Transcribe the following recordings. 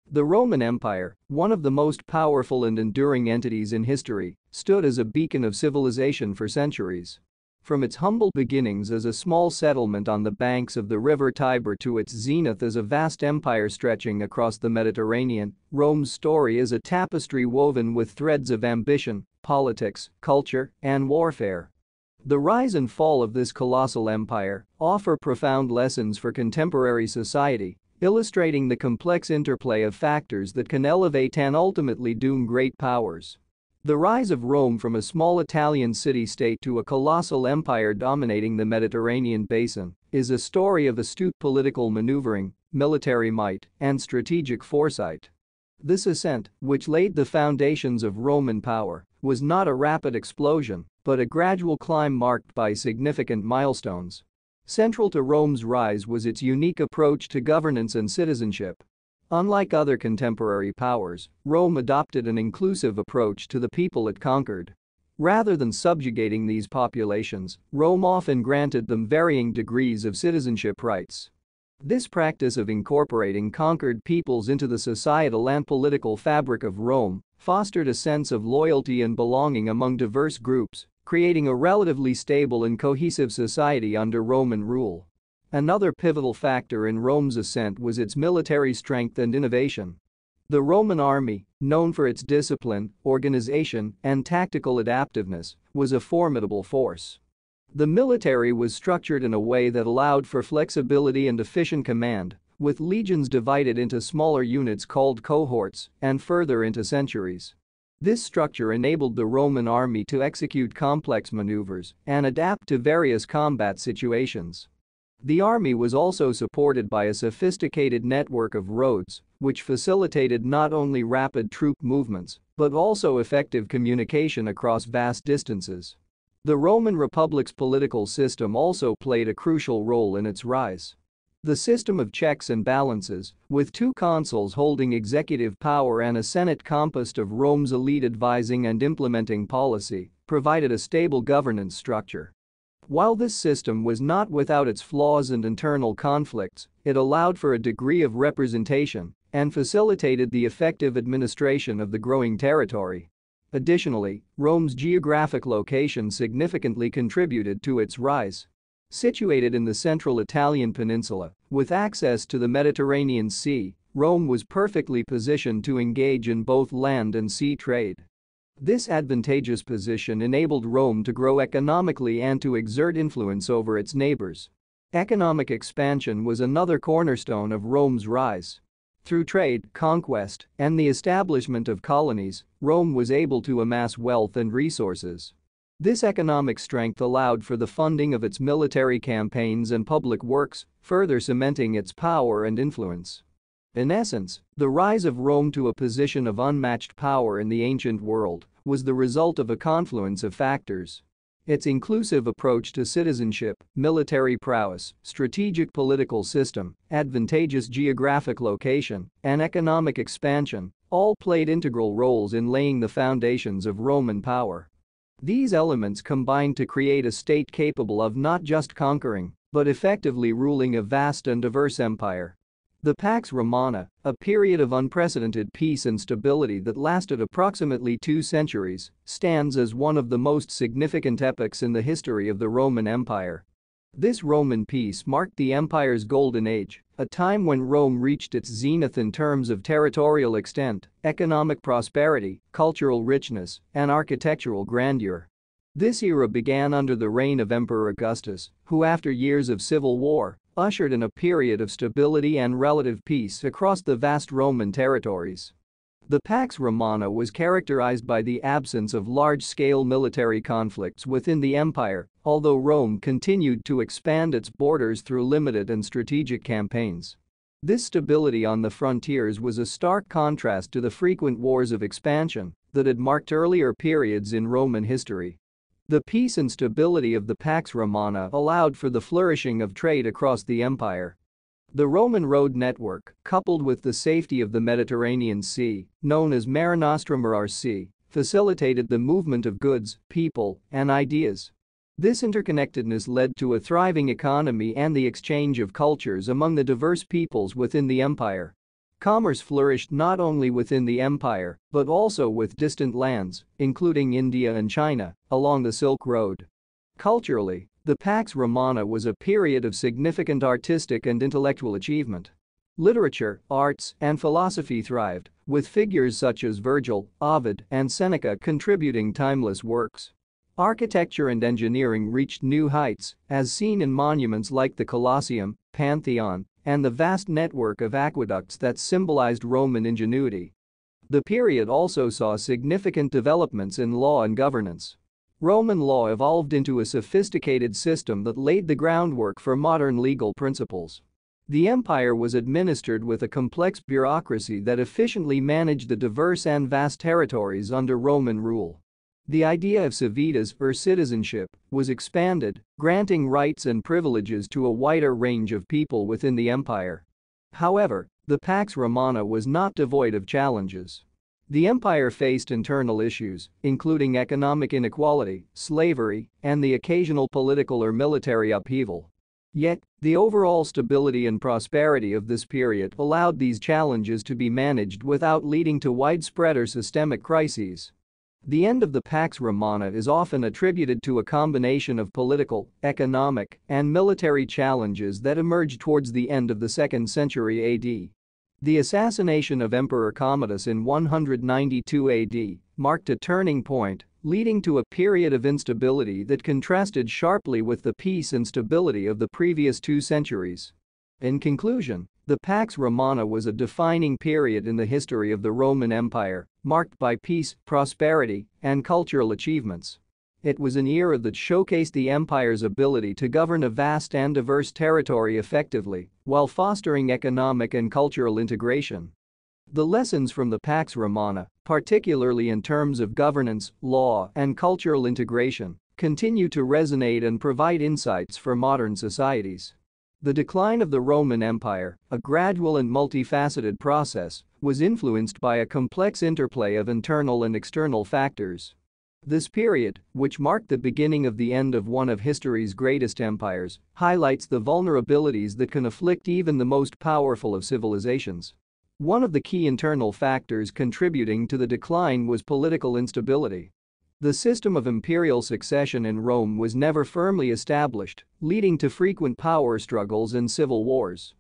The Roman Empire, one of the most powerful and enduring entities in history, stood as a beacon of civilization for centuries. From its humble beginnings as a small settlement on the banks of the river Tiber to its zenith as a vast empire stretching across the Mediterranean, Rome's story is a tapestry woven with threads of ambition, politics, culture, and warfare. The rise and fall of this colossal empire offer profound lessons for contemporary society, illustrating the complex interplay of factors that can elevate and ultimately doom great powers. The rise of Rome from a small Italian city-state to a colossal empire dominating the Mediterranean basin is a story of astute political maneuvering, military might, and strategic foresight. This ascent, which laid the foundations of Roman power, was not a rapid explosion, but a gradual climb marked by significant milestones. Central to Rome's rise was its unique approach to governance and citizenship. Unlike other contemporary powers, Rome adopted an inclusive approach to the people it conquered. Rather than subjugating these populations, Rome often granted them varying degrees of citizenship rights. This practice of incorporating conquered peoples into the societal and political fabric of Rome fostered a sense of loyalty and belonging among diverse groups, creating a relatively stable and cohesive society under Roman rule. Another pivotal factor in Rome's ascent was its military strength and innovation. The Roman army, known for its discipline, organization, and tactical adaptiveness, was a formidable force. The military was structured in a way that allowed for flexibility and efficient command, with legions divided into smaller units called cohorts and further into centuries. This structure enabled the Roman army to execute complex maneuvers and adapt to various combat situations. The army was also supported by a sophisticated network of roads, which facilitated not only rapid troop movements but also effective communication across vast distances. The Roman Republic's political system also played a crucial role in its rise. The system of checks and balances, with two consuls holding executive power and a Senate composed of Rome's elite advising and implementing policy, provided a stable governance structure. While this system was not without its flaws and internal conflicts, it allowed for a degree of representation and facilitated the effective administration of the growing territory. Additionally, Rome's geographic location significantly contributed to its rise. Situated in the central Italian peninsula, with access to the Mediterranean Sea, Rome was perfectly positioned to engage in both land and sea trade. This advantageous position enabled Rome to grow economically and to exert influence over its neighbors. Economic expansion was another cornerstone of Rome's rise. Through trade, conquest, and the establishment of colonies, Rome was able to amass wealth and resources. This economic strength allowed for the funding of its military campaigns and public works, further cementing its power and influence. In essence, the rise of Rome to a position of unmatched power in the ancient world was the result of a confluence of factors. Its inclusive approach to citizenship, military prowess, strategic political system, advantageous geographic location, and economic expansion all played integral roles in laying the foundations of Roman power. These elements combined to create a state capable of not just conquering, but effectively ruling a vast and diverse empire. The Pax Romana, a period of unprecedented peace and stability that lasted approximately 2 centuries, stands as one of the most significant epochs in the history of the Roman Empire. This Roman peace marked the empire's golden age, a time when Rome reached its zenith in terms of territorial extent, economic prosperity, cultural richness, and architectural grandeur. This era began under the reign of Emperor Augustus, who after years of civil war, ushered in a period of stability and relative peace across the vast Roman territories. The Pax Romana was characterized by the absence of large-scale military conflicts within the empire, although Rome continued to expand its borders through limited and strategic campaigns. This stability on the frontiers was a stark contrast to the frequent wars of expansion that had marked earlier periods in Roman history. The peace and stability of the Pax Romana allowed for the flourishing of trade across the empire. The Roman road network, coupled with the safety of the Mediterranean Sea, known as Mare Nostrum or Sea, facilitated the movement of goods, people, and ideas. This interconnectedness led to a thriving economy and the exchange of cultures among the diverse peoples within the empire. Commerce flourished not only within the empire but also with distant lands, including India and China, along the Silk Road. Culturally, the Pax Romana was a period of significant artistic and intellectual achievement. Literature, arts, and philosophy thrived, with figures such as Virgil, Ovid, and Seneca contributing timeless works. Architecture and engineering reached new heights, as seen in monuments like the Colosseum, Pantheon, and the vast network of aqueducts that symbolized Roman ingenuity. The period also saw significant developments in law and governance. Roman law evolved into a sophisticated system that laid the groundwork for modern legal principles. The empire was administered with a complex bureaucracy that efficiently managed the diverse and vast territories under Roman rule. The idea of civitas, or citizenship, was expanded, granting rights and privileges to a wider range of people within the empire. However, the Pax Romana was not devoid of challenges. The empire faced internal issues, including economic inequality, slavery, and the occasional political or military upheaval. Yet, the overall stability and prosperity of this period allowed these challenges to be managed without leading to widespread or systemic crises. The end of the Pax Romana is often attributed to a combination of political, economic, and military challenges that emerged towards the end of the 2nd century AD. The assassination of Emperor Commodus in 192 AD marked a turning point, leading to a period of instability that contrasted sharply with the peace and stability of the previous 2 centuries. In conclusion, the Pax Romana was a defining period in the history of the Roman Empire, marked by peace, prosperity, and cultural achievements. It was an era that showcased the empire's ability to govern a vast and diverse territory effectively while fostering economic and cultural integration. The lessons from the Pax Romana, particularly in terms of governance, law, and cultural integration, continue to resonate and provide insights for modern societies. The decline of the Roman Empire, a gradual and multifaceted process, was influenced by a complex interplay of internal and external factors. This period, which marked the beginning of the end of one of history's greatest empires, highlights the vulnerabilities that can afflict even the most powerful of civilizations. One of the key internal factors contributing to the decline was political instability. The system of imperial succession in Rome was never firmly established, leading to frequent power struggles and civil wars.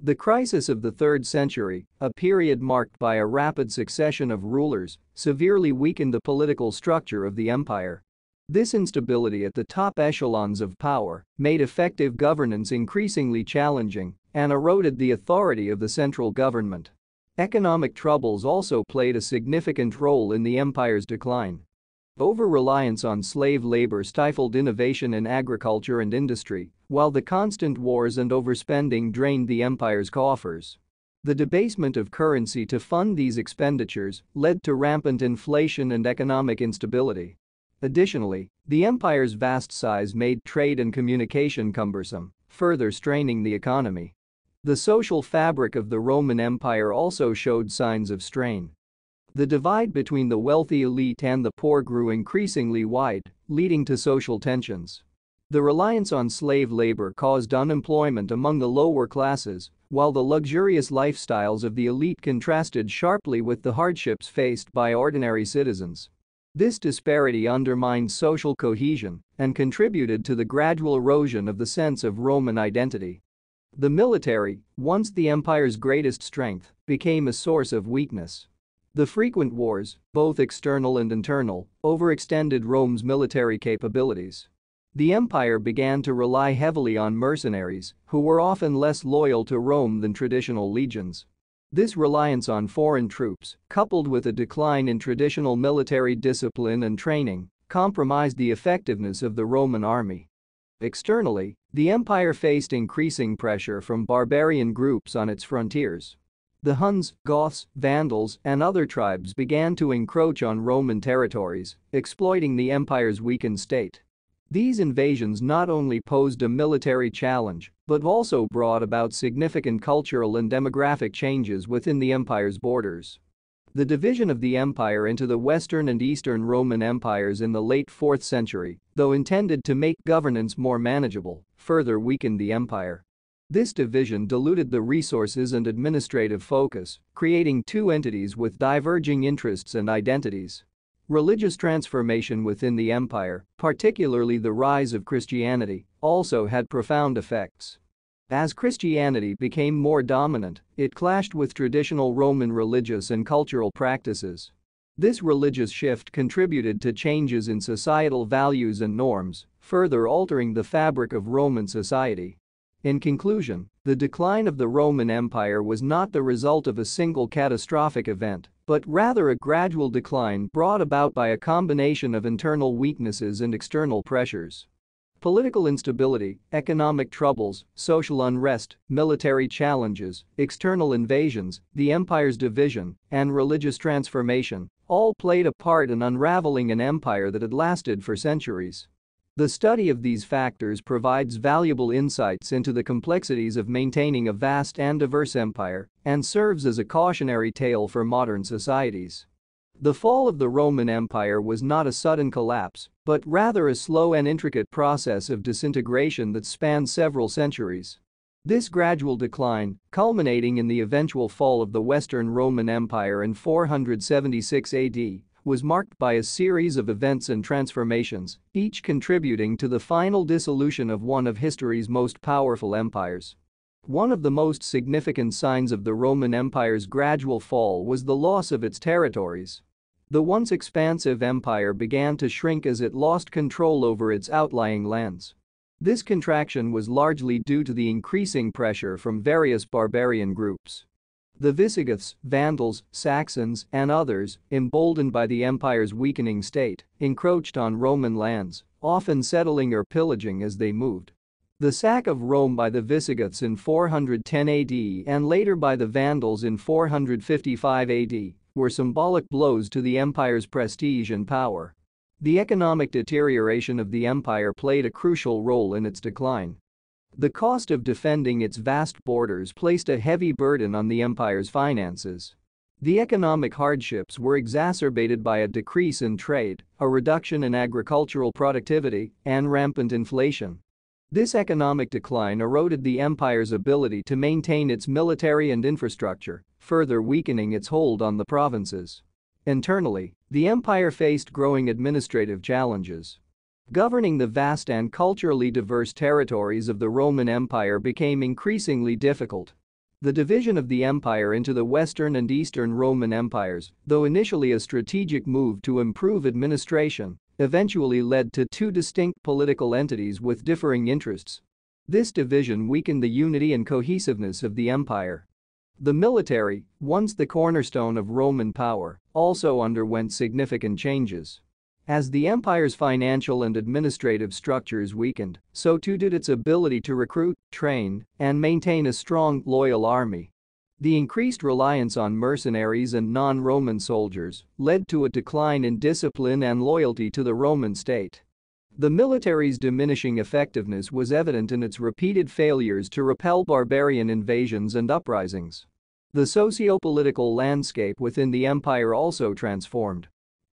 The crisis of the 3rd century, a period marked by a rapid succession of rulers, severely weakened the political structure of the empire. This instability at the top echelons of power made effective governance increasingly challenging and eroded the authority of the central government. Economic troubles also played a significant role in the empire's decline. Over-reliance on slave labor stifled innovation in agriculture and industry, while the constant wars and overspending drained the empire's coffers. The debasement of currency to fund these expenditures led to rampant inflation and economic instability. Additionally, the empire's vast size made trade and communication cumbersome, further straining the economy. The social fabric of the Roman Empire also showed signs of strain. The divide between the wealthy elite and the poor grew increasingly wide, leading to social tensions. The reliance on slave labor caused unemployment among the lower classes, while the luxurious lifestyles of the elite contrasted sharply with the hardships faced by ordinary citizens. This disparity undermined social cohesion and contributed to the gradual erosion of the sense of Roman identity. The military, once the empire's greatest strength, became a source of weakness. The frequent wars, both external and internal, overextended Rome's military capabilities. The empire began to rely heavily on mercenaries, who were often less loyal to Rome than traditional legions. This reliance on foreign troops, coupled with a decline in traditional military discipline and training, compromised the effectiveness of the Roman army. Externally, the empire faced increasing pressure from barbarian groups on its frontiers. The Huns, Goths, Vandals, and other tribes began to encroach on Roman territories, exploiting the empire's weakened state. These invasions not only posed a military challenge but also brought about significant cultural and demographic changes within the empire's borders. The division of the empire into the Western and Eastern Roman empires in the late 4th century, though intended to make governance more manageable, further weakened the empire. This division diluted the resources and administrative focus, creating two entities with diverging interests and identities. Religious transformation within the empire, particularly the rise of Christianity, also had profound effects. As Christianity became more dominant, it clashed with traditional Roman religious and cultural practices. This religious shift contributed to changes in societal values and norms, further altering the fabric of Roman society. In conclusion, the decline of the Roman Empire was not the result of a single catastrophic event, but rather a gradual decline brought about by a combination of internal weaknesses and external pressures. Political instability, economic troubles, social unrest, military challenges, external invasions, the empire's division, and religious transformation all played a part in unraveling an empire that had lasted for centuries. The study of these factors provides valuable insights into the complexities of maintaining a vast and diverse empire and serves as a cautionary tale for modern societies. The fall of the Roman Empire was not a sudden collapse, but rather a slow and intricate process of disintegration that spanned several centuries. This gradual decline, culminating in the eventual fall of the Western Roman Empire in 476 AD, was marked by a series of events and transformations, each contributing to the final dissolution of one of history's most powerful empires. One of the most significant signs of the Roman Empire's gradual fall was the loss of its territories. The once expansive empire began to shrink as it lost control over its outlying lands. This contraction was largely due to the increasing pressure from various barbarian groups. The Visigoths, Vandals, Saxons, and others, emboldened by the empire's weakening state, encroached on Roman lands, often settling or pillaging as they moved. The sack of Rome by the Visigoths in 410 AD and later by the Vandals in 455 AD were symbolic blows to the empire's prestige and power. The economic deterioration of the empire played a crucial role in its decline. The cost of defending its vast borders placed a heavy burden on the empire's finances. The economic hardships were exacerbated by a decrease in trade, a reduction in agricultural productivity, and rampant inflation. This economic decline eroded the empire's ability to maintain its military and infrastructure, further weakening its hold on the provinces. Internally, the empire faced growing administrative challenges. Governing the vast and culturally diverse territories of the Roman Empire became increasingly difficult. The division of the empire into the Western and Eastern Roman empires, though initially a strategic move to improve administration, eventually led to two distinct political entities with differing interests. This division weakened the unity and cohesiveness of the empire. The military, once the cornerstone of Roman power, also underwent significant changes. As the empire's financial and administrative structures weakened, so too did its ability to recruit, train, and maintain a strong, loyal army. The increased reliance on mercenaries and non-Roman soldiers led to a decline in discipline and loyalty to the Roman state. The military's diminishing effectiveness was evident in its repeated failures to repel barbarian invasions and uprisings. The socio-political landscape within the empire also transformed.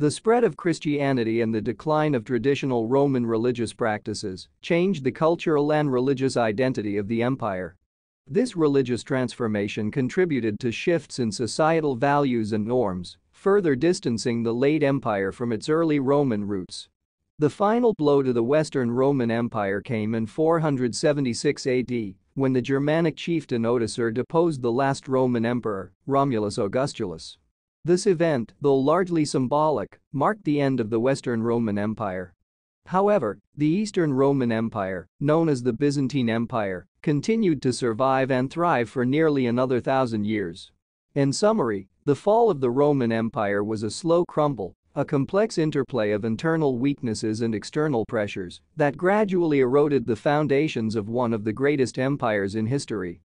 The spread of Christianity and the decline of traditional Roman religious practices changed the cultural and religious identity of the empire. This religious transformation contributed to shifts in societal values and norms, further distancing the late empire from its early Roman roots. The final blow to the Western Roman Empire came in 476 AD, when the Germanic chieftain Odoacer deposed the last Roman emperor, Romulus Augustulus. This event, though largely symbolic, marked the end of the Western Roman Empire. However, the Eastern Roman Empire, known as the Byzantine Empire, continued to survive and thrive for nearly another 1,000 years. In summary, the fall of the Roman Empire was a slow crumble, a complex interplay of internal weaknesses and external pressures that gradually eroded the foundations of one of the greatest empires in history.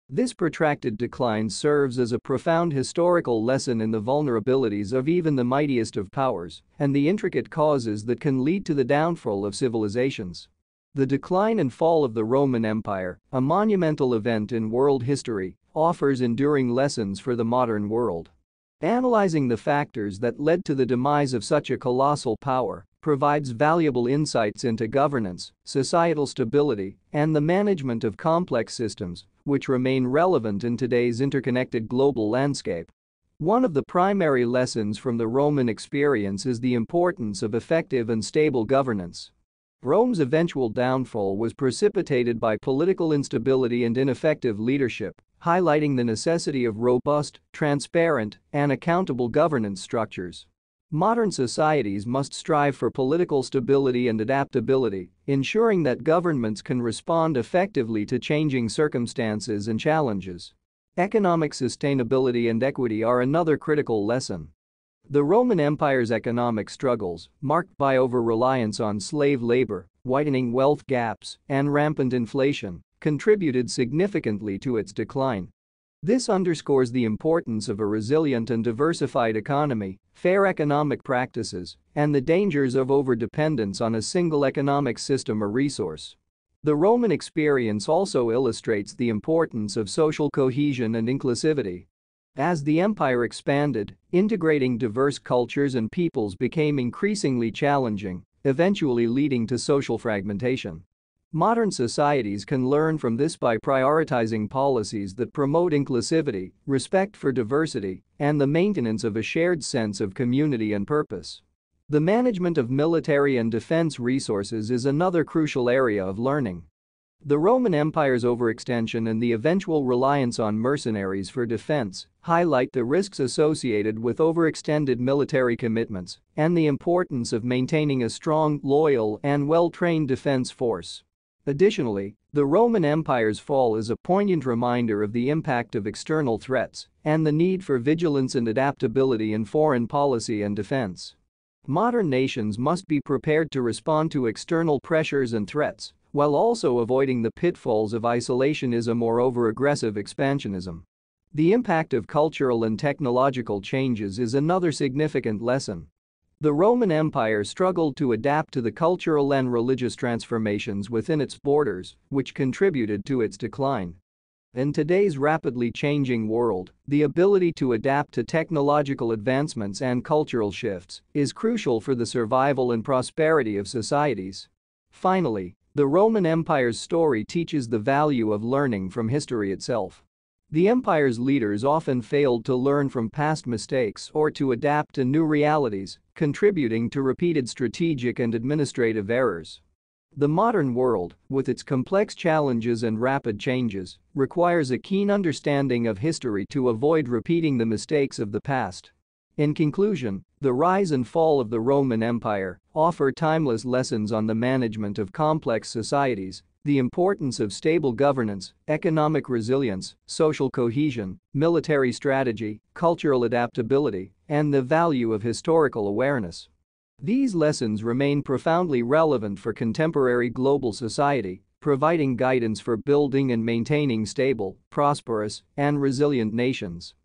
This protracted decline serves as a profound historical lesson in the vulnerabilities of even the mightiest of powers and the intricate causes that can lead to the downfall of civilizations. The decline and fall of the Roman Empire, a monumental event in world history, offers enduring lessons for the modern world. Analyzing the factors that led to the demise of such a colossal power provides valuable insights into governance, societal stability, and the management of complex systems, which remain relevant in today's interconnected global landscape. One of the primary lessons from the Roman experience is the importance of effective and stable governance. Rome's eventual downfall was precipitated by political instability and ineffective leadership, highlighting the necessity of robust, transparent, and accountable governance structures. Modern societies must strive for political stability and adaptability, ensuring that governments can respond effectively to changing circumstances and challenges. Economic sustainability and equity are another critical lesson. The Roman Empire's economic struggles, marked by over-reliance on slave labor, widening wealth gaps, and rampant inflation, contributed significantly to its decline. This underscores the importance of a resilient and diversified economy, fair economic practices, and the dangers of overdependence on a single economic system or resource. The Roman experience also illustrates the importance of social cohesion and inclusivity. As the empire expanded, integrating diverse cultures and peoples became increasingly challenging, eventually leading to social fragmentation. Modern societies can learn from this by prioritizing policies that promote inclusivity, respect for diversity, and the maintenance of a shared sense of community and purpose. The management of military and defense resources is another crucial area of learning. The Roman Empire's overextension and the eventual reliance on mercenaries for defense highlight the risks associated with overextended military commitments and the importance of maintaining a strong, loyal, and well-trained defense force. Additionally, the Roman Empire's fall is a poignant reminder of the impact of external threats and the need for vigilance and adaptability in foreign policy and defense. Modern nations must be prepared to respond to external pressures and threats, while also avoiding the pitfalls of isolationism or over-aggressive expansionism. The impact of cultural and technological changes is another significant lesson. The Roman Empire struggled to adapt to the cultural and religious transformations within its borders, which contributed to its decline. In today's rapidly changing world, the ability to adapt to technological advancements and cultural shifts is crucial for the survival and prosperity of societies. Finally, the Roman Empire's story teaches the value of learning from history itself. The empire's leaders often failed to learn from past mistakes or to adapt to new realities, contributing to repeated strategic and administrative errors. The modern world, with its complex challenges and rapid changes, requires a keen understanding of history to avoid repeating the mistakes of the past. In conclusion, the rise and fall of the Roman Empire offer timeless lessons on the management of complex societies, the importance of stable governance, economic resilience, social cohesion, military strategy, cultural adaptability, and the value of historical awareness. These lessons remain profoundly relevant for contemporary global society, providing guidance for building and maintaining stable, prosperous, and resilient nations.